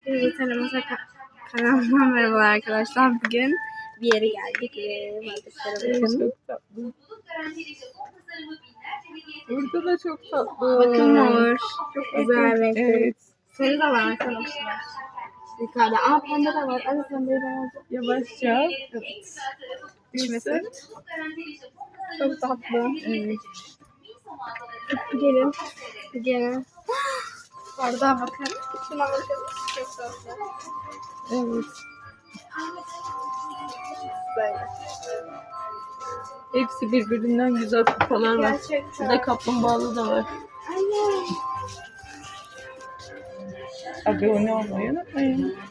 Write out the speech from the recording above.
Tanımıza kanalından merhabalar arkadaşlar. Bugün bir yere geldik ve bardaklara bakın. Çok tatlı. Burada da çok tatlı. Bakın mor. Çok güzel renkli. Evet. Sarı da var arkadaşlar. Yukarıda. Aa pembe de var. Hadi pembeyi ben alacağım. Yavaşça. Evet. İçmesi. Çok tatlı. Evet. Gelin. Gelin. Bardağa bakın. Şuna bakın. Çok tatlı. Evet. Böyle. Hepsi birbirinden güzel kupalar var. Gerçekten. Burada kaplumbağalı da var. Aynen. Abone olmayı unutmayın.